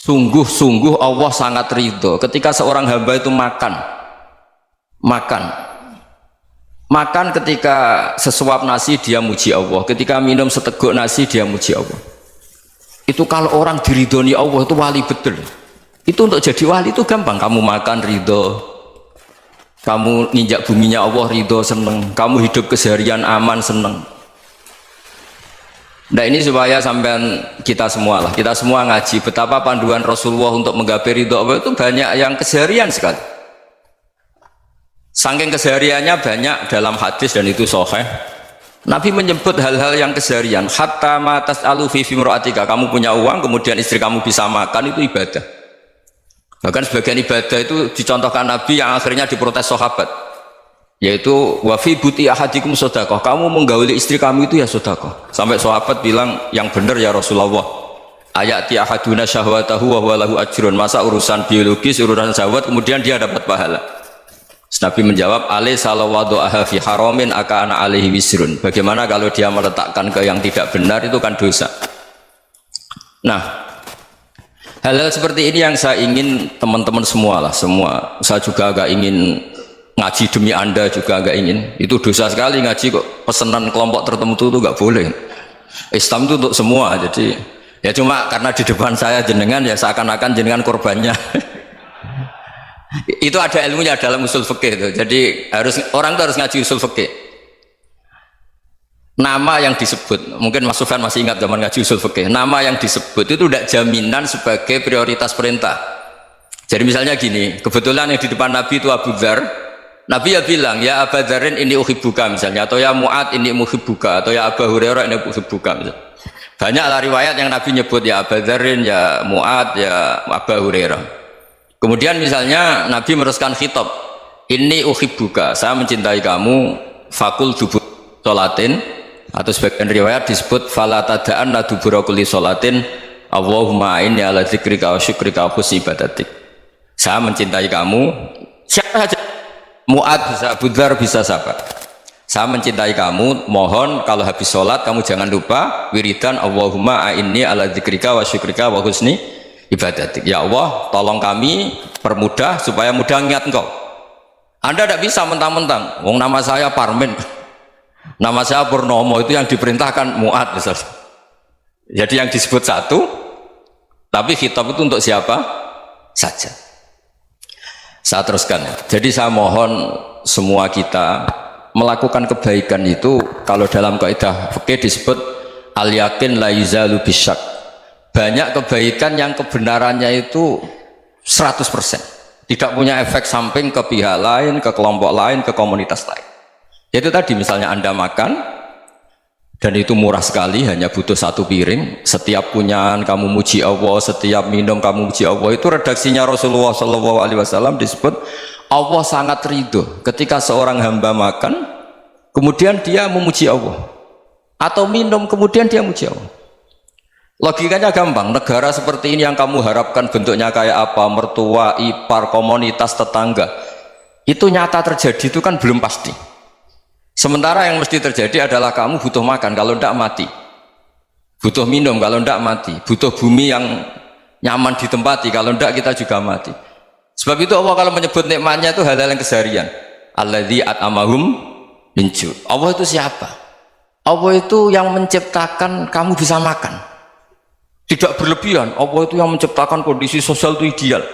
Sungguh-sungguh Allah sangat ridho ketika seorang hamba itu makan ketika sesuap nasi dia muji Allah, ketika minum seteguk nasi dia muji Allah. Itu kalau orang diridhoni Allah itu wali betul. Itu untuk jadi wali itu gampang, kamu makan ridho, kamu nginjak buminya Allah ridho seneng, kamu hidup keseharian aman seneng. Nah ini supaya sampean kita semua ngaji betapa panduan Rasulullah untuk menggapai ridho Allah itu banyak yang keseharian sekali. Saking kesehariannya banyak dalam hadis dan itu sahih. Nabi menyebut hal-hal yang keseharian. Hatta ma tas'alu fi fimra'atika, kamu punya uang kemudian istri kamu bisa makan, itu ibadah. Bahkan sebagian ibadah itu dicontohkan Nabi yang akhirnya diprotes sahabat, yaitu wa fi buti ahadikum sedekah, kamu menggauli istri kamu itu ya sedekah. Sampai sahabat bilang, yang benar ya Rasulullah, ayati ahaduna syahwatahu wa huwa lahu ajrun, masa urusan biologis, urusan syahwat kemudian dia dapat pahala. Nabi menjawab, alaysa law wada'aha fi haramin akana alaihi wisrun, bagaimana kalau dia meletakkan ke yang tidak benar, itu kan dosa. Nah, hal-hal seperti ini yang saya ingin teman-teman semua, saya juga agak ingin ngaji demi Anda, juga agak ingin. Itu dosa sekali ngaji kok pesanan kelompok tertentu itu nggak boleh. Islam itu untuk semua. Jadi ya cuma karena di depan saya jenengan ya seakan-akan jenengan korbannya. Itu ada ilmunya dalam usul fikih itu. Jadi orang itu harus ngaji usul fikih. Nama yang disebut, mungkin Mas Sufyan masih ingat zaman ngaji usul fikih. Nama yang disebut itu tidak jaminan sebagai prioritas perintah. Jadi misalnya gini, kebetulan yang di depan Nabi itu Abu Dzar. Nabi ya bilang, ya Abu Dzarin ini uhibbuka misalnya, atau ya Mu'ad ini uhibbuka, atau ya Abu Hurairah ini uhibbuka misalnya. Banyaklah riwayat yang Nabi nyebut ya Abu Dzarin, ya Mu'ad, ya Abu Hurairah. Kemudian misalnya Nabi meneruskan khitab, ini uhibbuka, saya mencintai kamu, fakul dubur sholatin, atau sebagian riwayat disebut fala tada'anna dubura kulli sholatin Allahumma inni ala dzikrika wa syukrika wa husni ibadatik. Saya mencintai kamu, siapa saja, Mu'ad bisa, Abu Dzar bisa siapa, saya mencintai kamu, mohon kalau habis sholat kamu jangan lupa wiridan Allahumma inni ala dzikrika wa syukrika wa husni ibadatik. Ya Allah, tolong kami permudah supaya mudah ingat engkau. Anda tidak bisa mentang-mentang, wong nama saya Parmin, nama saya Purnomo, itu yang diperintahkan Mu'ad misalnya. Jadi yang disebut satu, tapi khitab itu untuk siapa saja. Saya teruskan. Jadi saya mohon semua kita melakukan kebaikan itu, kalau dalam kaidah fikih disebut al yakin la yuzalu bisyak. Banyak kebaikan yang kebenarannya itu 100%, tidak punya efek samping ke pihak lain, ke kelompok lain, ke komunitas lain. Itu tadi misalnya Anda makan dan itu murah sekali, hanya butuh satu piring, setiap punyaan kamu muji Allah, setiap minum kamu muji Allah. Itu redaksinya Rasulullah SAW disebut Allah sangat ridho ketika seorang hamba makan kemudian dia memuji Allah, atau minum kemudian dia muji Allah. Logikanya gampang, negara seperti ini yang kamu harapkan bentuknya kayak apa, mertua, ipar, komunitas, tetangga, itu nyata terjadi itu kan belum pasti. Sementara yang mesti terjadi adalah kamu butuh makan, kalau tidak mati, butuh minum, kalau tidak mati, butuh bumi yang nyaman ditempati, kalau tidak kita juga mati. Sebab itu Allah kalau menyebut nikmatnya itu hal-hal yang keseharian. Alladzi at'amahum min ju'. Allah itu siapa? Allah itu yang menciptakan kamu bisa makan, tidak berlebihan. Allah itu yang menciptakan kondisi sosial itu ideal.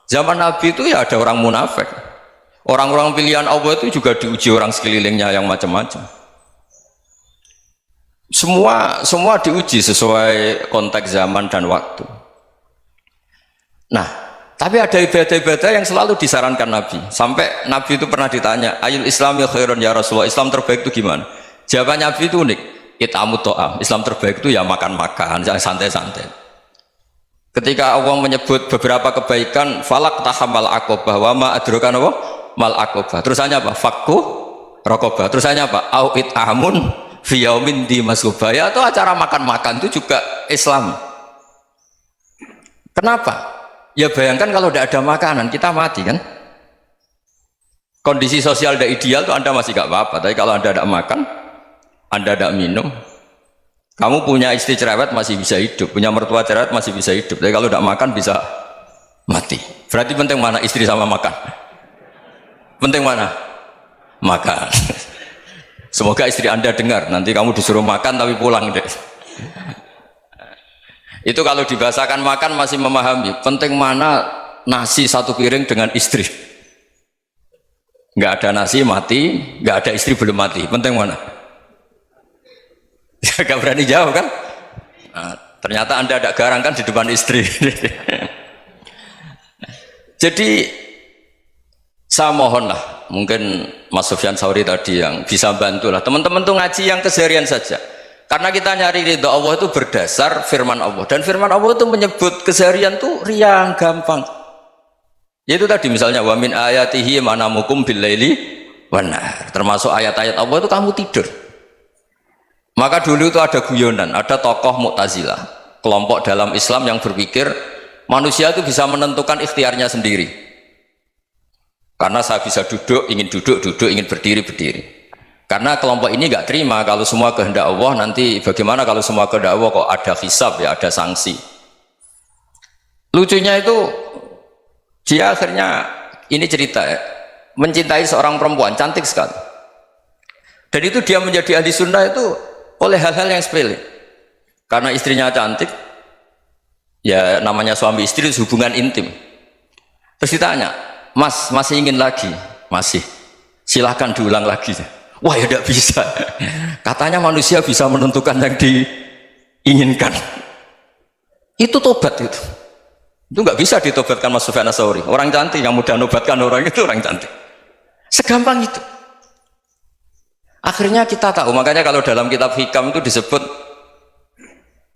Zaman Nabi itu ya ada orang munafik, orang-orang pilihan Allah itu juga diuji orang sekelilingnya yang macam-macam. Semua diuji sesuai konteks zaman dan waktu. Nah, tapi ada ibadah-ibadah yang selalu disarankan Nabi. Sampai Nabi itu pernah ditanya, ayul islami khairun ya Rasulullah, Islam terbaik itu gimana? Jawaban Nabi itu unik, itamu to'am, Islam terbaik itu ya makan-makan, jangan santai-santai. Ketika Allah menyebut beberapa kebaikan, falak tahamal aqobah, wa ma adrokan apa? Mal aqobah. Terusannya apa? Fakku rokobah. Terusannya apa? Au it'amun fi yaumin di masubah. Ya, atau acara makan-makan itu juga Islam. Kenapa? Ya bayangkan kalau tidak ada makanan, kita mati kan? Kondisi sosial tidak ideal itu Anda masih gak apa-apa, tapi kalau Anda tidak makan, Anda tidak minum, Kamu punya istri cerewet masih bisa hidup, punya mertua cerewet masih bisa hidup. Tapi kalau tidak makan bisa mati. Berarti penting mana istri sama makan? Penting mana? Makan. Semoga istri Anda dengar. Nanti kamu disuruh makan tapi pulang deh. Itu kalau dibahasakan makan masih memahami. Penting mana nasi satu piring dengan istri? Nggak ada nasi mati, nggak ada istri belum mati. Penting mana? Gak berani jawab kan? Nah, ternyata Anda ada garang kan di depan istri. Jadi saya mohonlah, mungkin Mas Sufyan Sauri tadi yang bisa bantulah teman-teman tuh ngaji yang keseharian saja. Karena kita nyari ridha Allah itu berdasar firman Allah, dan firman Allah itu menyebut keseharian tuh riang gampang. Yaitu tadi misalnya wa min ayatihi manamukum bil laili wan nahar. Termasuk ayat-ayat Allah itu kamu tidur. Maka dulu itu ada guyonan, ada tokoh Mu'tazilah, kelompok dalam Islam yang berpikir manusia itu bisa menentukan ikhtiarnya sendiri. Karena saya bisa duduk, ingin duduk, duduk, ingin berdiri, berdiri. Karena kelompok ini nggak terima kalau semua kehendak Allah, nanti bagaimana kalau semua kehendak Allah kok ada hisab ya, ada sanksi. Lucunya itu dia akhirnya, ini cerita ya, mencintai seorang perempuan cantik sekali. Dan itu dia menjadi ahli sunnah itu oleh hal-hal yang sepele. Karena istrinya cantik, ya namanya suami istri hubungan intim. Terus ditanya, Mas masih ingin lagi? Masih. Silahkan diulang lagi. Wah ya tidak bisa. Katanya manusia bisa menentukan yang diinginkan. Itu tobat itu. Itu nggak bisa ditobatkan Mas Sufyan Ats-Tsauri. Orang cantik yang mudah nobatkan orang itu orang cantik. Segampang itu. Akhirnya kita tahu, makanya kalau dalam kitab Hikam itu disebut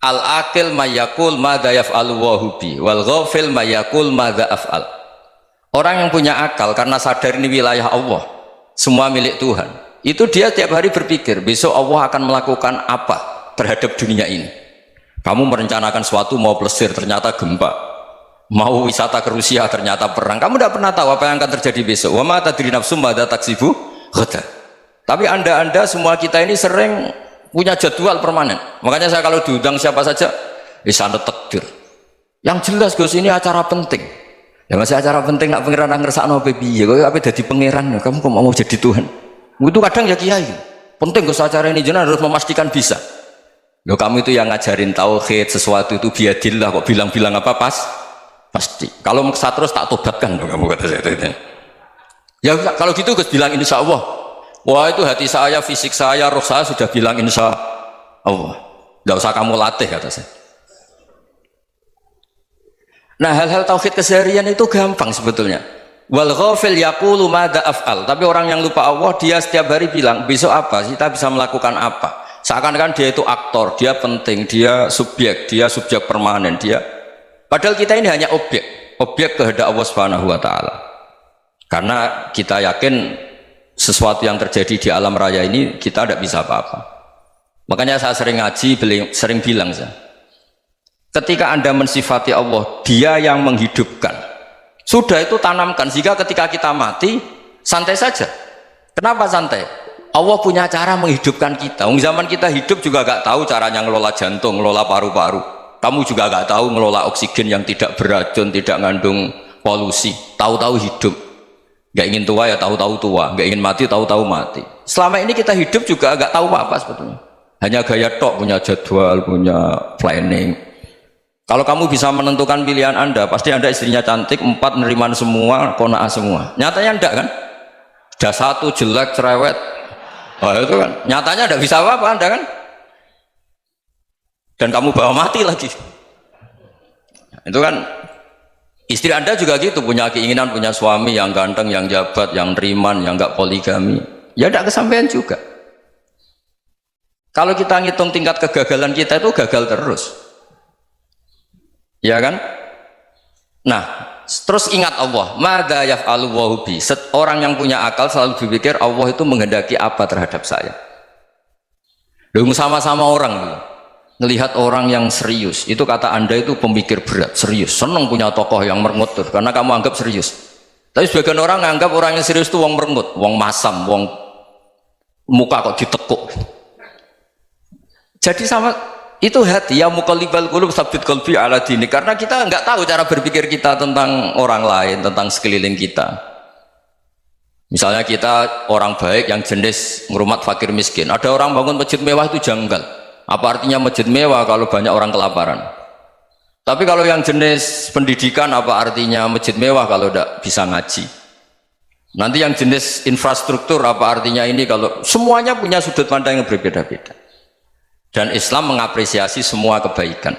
al-aqil mayyakul madza yaf'alu wa hubi wal ghafil mayyakul madza af'al. Orang yang punya akal karena sadar ini wilayah Allah, semua milik Tuhan, itu dia tiap hari berpikir besok Allah akan melakukan apa terhadap dunia ini. Kamu merencanakan suatu mau plesir ternyata gempa, mau wisata ke Rusia ternyata perang. Kamu tidak pernah tahu apa yang akan terjadi besok. Wa ma tadri nafsum madza taksibu ghadan. Tapi anda semua kita ini sering punya jadwal permanen. Makanya saya kalau diundang siapa saja, sana takdir. Yang jelas Gus ini acara penting. Ya masih acara penting nak pangeran ngersakno piye? Kok ape dadi pangeran? Kamu kok mau jadi Tuhan? Itu kadang ya kiai. Penting Gus acara ini jenengan harus memastikan bisa. Loh kamu itu yang ngajarin tauhid, sesuatu itu biadillah kok bilang-bilang apa pasti. Kalau maksa terus tak tobatkan loh kamu kata saya. Ya kalau gitu Gus bilang insya Allah. Wah itu hati saya, fisik saya, roh saya sudah bilang insya Allah. Tidak usah kamu latih kata saya. Nah hal-hal tauhid keseharian itu gampang sebetulnya. Wal ghafil yaqulu madza af'al. Tapi orang yang lupa Allah dia setiap hari bilang besok apa? Kita bisa melakukan apa? Seakan-akan dia itu aktor, dia penting, dia subjek permanen, dia. Padahal kita ini hanya objek kehendak Allah Subhanahu wa taala. Karena kita yakin sesuatu yang terjadi di alam raya ini kita tidak bisa apa-apa. Makanya saya sering ngaji, sering bilang saya, ketika Anda mensifati Allah, dia yang menghidupkan, sudah itu tanamkan sehingga ketika kita mati santai saja. Kenapa santai? Allah punya cara menghidupkan kita. Zaman kita hidup juga gak tahu caranya ngelola jantung, ngelola paru-paru. Kamu juga gak tahu ngelola oksigen yang tidak beracun, tidak ngandung polusi. Tahu-tahu hidup. Gak ingin tua ya tahu-tahu tua, gak ingin mati tahu-tahu mati. Selama ini kita hidup juga gak tahu apa-apa sebetulnya. Hanya gaya tok, punya jadwal, punya planning. Kalau kamu bisa menentukan pilihan Anda, pasti Anda istrinya cantik, 4 neriman semua, qanaah semua. Nyatanya enggak kan? Sudah 1 jelek, cerewet. Oh itu kan, nyatanya enggak bisa apa-apa Anda kan? Dan kamu bawa mati lagi. Itu kan istri Anda juga gitu, punya keinginan punya suami yang ganteng, yang jabat, yang neriman, yang enggak poligami. Ya enggak kesampaian juga. Kalau kita ngitung tingkat kegagalan kita itu gagal terus. Ya kan? Nah, terus ingat Allah, madza yaf'alu wa bi. Orang yang punya akal selalu berpikir Allah itu menghendaki apa terhadap saya. Loh, sama-sama orang melihat orang yang serius, itu kata Anda itu pemikir berat, serius, senang punya tokoh yang merengut karena kamu anggap serius. Tapi sebagian orang anggap orang yang serius itu wong merengut, wong masam, wong muka kok ditekuk. Jadi sama Itu hati ya muqallibal qulub tsabbit qalbi ala dini, karena kita nggak tahu cara berpikir kita tentang orang lain, tentang sekeliling kita. Misalnya kita orang baik yang jenis ngurmat fakir miskin, ada orang bangun masjid mewah itu janggal. Apa artinya masjid mewah kalau banyak orang kelaparan? Tapi kalau yang jenis pendidikan, apa artinya masjid mewah kalau tidak bisa ngaji? Nanti yang jenis infrastruktur, apa artinya ini kalau semuanya punya sudut pandang yang berbeda-beda. Dan Islam mengapresiasi semua kebaikan.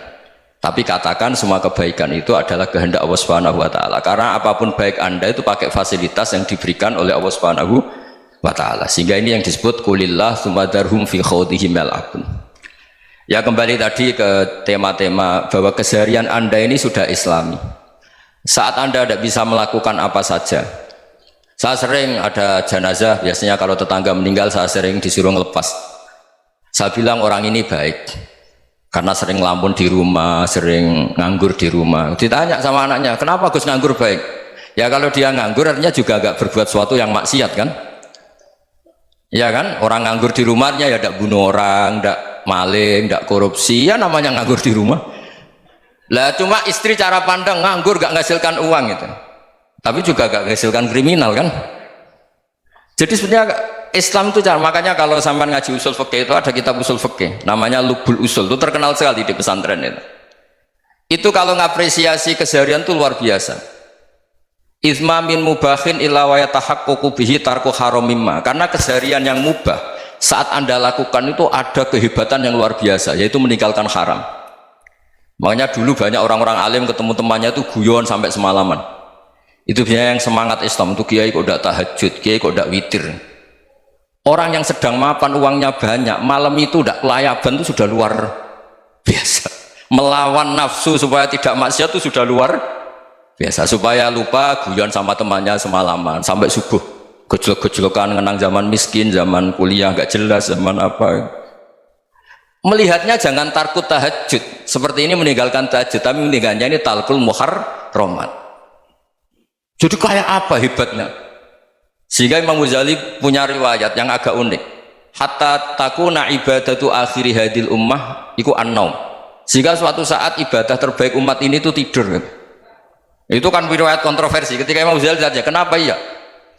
Tapi katakan semua kebaikan itu adalah kehendak Allah Subhanahu wa taala. Karena apapun baik Anda itu pakai fasilitas yang diberikan oleh Allah Subhanahu wa taala. Sehingga ini yang disebut qulillah tsumma darhum fi khawdihim yal'abun. Ya, kembali tadi ke tema-tema bahwa keseharian Anda ini sudah Islami. Saat Anda tidak bisa melakukan apa saja. Saya sering ada jenazah, biasanya kalau tetangga meninggal saya sering disuruh ngelepas. Saya bilang orang ini baik karena sering ngelamun di rumah, sering nganggur di rumah. Ditanya sama anaknya, kenapa Gus nganggur baik? Ya kalau dia nganggur artinya juga agak berbuat sesuatu yang maksiat kan? Ya kan? Orang nganggur di rumahnya ya tidak bunuh orang, tidak maling, tidak korupsi, ya namanya nganggur di rumah. Lah cuma istri cara pandang nganggur gak menghasilkan uang itu. Tapi juga gak menghasilkan kriminal kan? Jadi sebenarnya Islam itu cara, makanya kalau sampai ngaji usul fikih itu ada kitab usul fikih namanya Lubul Usul, itu terkenal sekali di pesantren itu. Itu kalau ngapresiasi keseharian itu luar biasa. Izma min mubahin illa wa yatahaqqaqu bihi tarku haramimma. Karena keseharian yang mubah saat Anda lakukan itu ada kehebatan yang luar biasa, yaitu meninggalkan haram. Makanya dulu banyak orang-orang alim ketemu temannya itu guyon sampai semalaman. Itu biasanya yang semangat Islam itu, kiai kok tidak tahajud, kiai kok tidak witir. Orang yang sedang mapan uangnya banyak, malam itu tidak kelayaban itu sudah luar biasa. Melawan nafsu supaya tidak maksiat itu sudah luar biasa. Supaya lupa guyon sama temannya semalaman sampai subuh, gejlok-gejlokan ngenang zaman miskin, zaman kuliah nggak jelas, zaman apa. Melihatnya jangan tarkut tahajud seperti ini, meninggalkan tahajud, tapi meninggalkannya ini talkul muharramat. Jadi kayak apa hebatnya? Sehingga Imam Ghazali punya riwayat yang agak unik. Hatta takuna ibadatu akhiri hadil ummah iku an-naum. Sehingga suatu saat ibadah terbaik umat ini itu tidur. Itu kan riwayat kontroversi. Ketika Imam Ghazali saja, kenapa iya?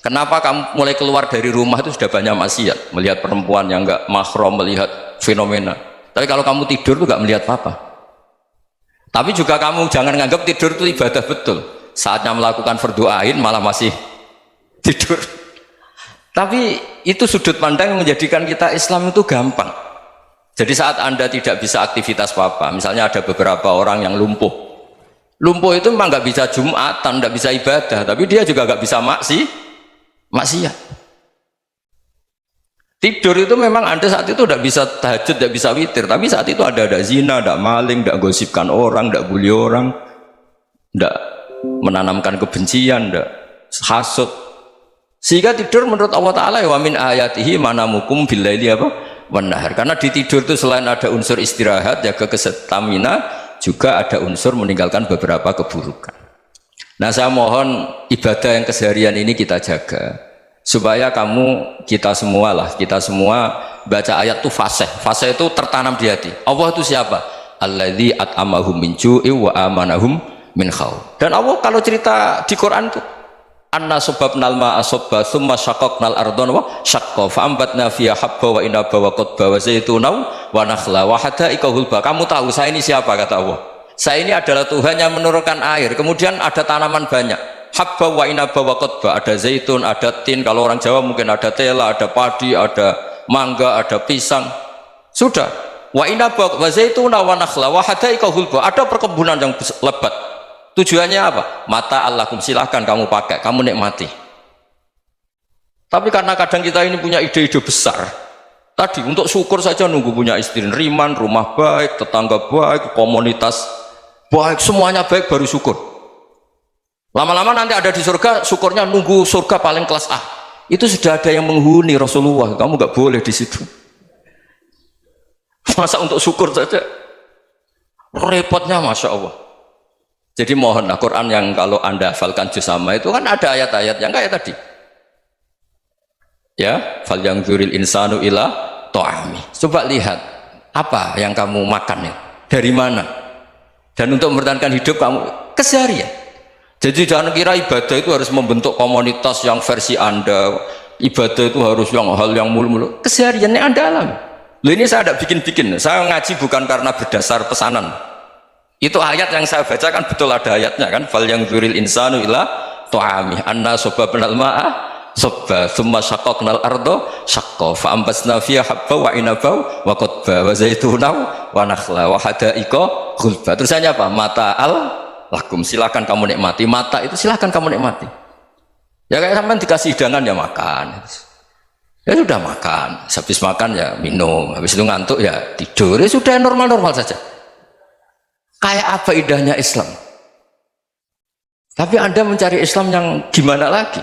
Kenapa kamu mulai keluar dari rumah itu sudah banyak maksiat, melihat perempuan yang enggak mahram, melihat fenomena. Tapi kalau kamu tidur itu enggak melihat apa-apa. Tapi juga kamu jangan menganggap tidur itu ibadah betul. Saatnya melakukan fardhu ain malah masih tidur. Tapi itu sudut pandang yang menjadikan kita Islam itu gampang. Jadi saat Anda tidak bisa aktivitas apa-apa, misalnya ada beberapa orang yang lumpuh. Lumpuh itu memang nggak bisa Jumatan, nggak bisa ibadah, tapi dia juga nggak bisa maksiat. Tidur itu memang Anda saat itu tidak bisa tahajud, tidak bisa witir, tapi saat itu ada zina, ada maling, tidak gosipkan orang, tidak bully orang, tidak menanamkan kebencian, tidak hasud. Sehingga tidur menurut Allah Ta'ala wa min ayatihi manamukum billaili apa? Wan-nahar. Karena di tidur itu selain ada unsur istirahat, jaga kestamina, juga ada unsur meninggalkan beberapa keburukan. Nah, saya mohon ibadah yang keseharian ini kita jaga. Supaya kita semua baca ayat itu fasih. Fasih itu tertanam di hati. Allah itu siapa? Alladzi at'amahum min ju'i wa amanahum min khauf. Dan Allah kalau cerita di Quran itu anna sababnal ma'a sabba thumma syaqaqnal ardha wa syaqqa fa ambatna fiha habba wa inaba wa qadba wa zaituna wa nakhla wa hada'iqa hulba. Kamu tahu saya ini siapa, kata Allah. Saya ini adalah Tuhan yang menurunkan air, kemudian ada tanaman banyak, habba wa inaba wa qadba, ada zaitun, ada tin, kalau orang Jawa mungkin ada tela, ada padi, ada mangga, ada pisang. Sudah. Wa inaba wa zaituna wa nakhla wa hada'iqa hulba, ada perkebunan yang lebat. Tujuannya apa? Mata Allahkum, silahkan kamu pakai, kamu nikmati. Tapi karena kadang kita ini punya ide-ide besar, tadi untuk syukur saja nunggu punya istri riman, rumah baik, tetangga baik, komunitas baik, semuanya baik baru syukur. Lama-lama nanti ada di surga, syukurnya nunggu surga paling kelas A. Itu sudah ada yang menghuni Rasulullah, kamu nggak boleh di situ. Masa untuk syukur saja repotnya, masya Allah. Jadi mohonlah Quran yang kalau Anda hafalkan juz sama itu kan ada ayat-ayat yang kayak tadi. Ya, fal yang dzuril insanu ila ta'ami. Coba lihat Apa yang kamu makan ya? Dari mana? Dan untuk mempertahankan hidup kamu keseharian. Jadi jangan kira ibadah itu harus membentuk komunitas yang versi Anda. Ibadah itu harus yang hal yang mulu-mulu. Kesehariannya Anda alami. Loh, ini saya tidak bikin-bikin. Saya ngaji bukan karena berdasar pesanan. Itu ayat yang saya baca kan betul ada ayatnya kan. Fal yang dzuril insanu ila tu'ami anna sobabnal ma'ah sobba thumma syaqaqnal ardo syaqqa fa ambasna fiha habba wa inaba wa qadba wa zaituna wa nakhla wa hadaiqa ghulba. Terusannya apa? Mata al lakum, silakan kamu nikmati. Mata itu silakan kamu nikmati. Ya kayak sampean dikasih hidangan ya makan. Ya sudah makan, habis makan ya minum, habis itu ngantuk ya tidur. Ya sudah normal-normal saja. Kayak apa indahnya Islam. Tapi Anda mencari Islam yang gimana lagi?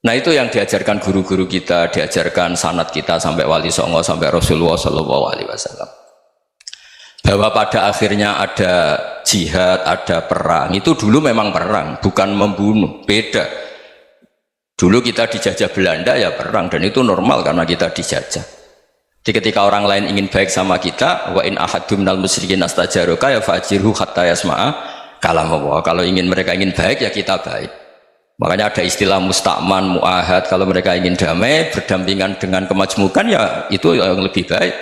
Nah itu yang diajarkan guru-guru kita, diajarkan sanad kita sampai Wali Songo, sampai Rasulullah SAW. Bahwa pada akhirnya ada jihad, ada perang. Itu dulu memang perang, bukan membunuh, beda. Dulu kita dijajah Belanda ya perang, dan itu normal karena kita dijajah. Jadi ketika orang lain ingin baik sama kita, wa in ahadum minal musyrikin astajaruka ya fajirhu hatta yasma'a kalam Allah. Kalau mereka ingin baik ya kita baik. Makanya ada istilah musta'man, mu'ahad. Kalau mereka ingin damai, berdampingan dengan kemajmukan ya itu yang lebih baik.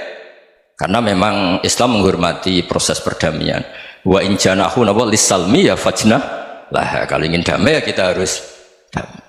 Karena memang Islam menghormati proses perdamaian. Wa in janahu lis-salmi ya fajnah lah. Kalau ingin damai ya kita harus damai.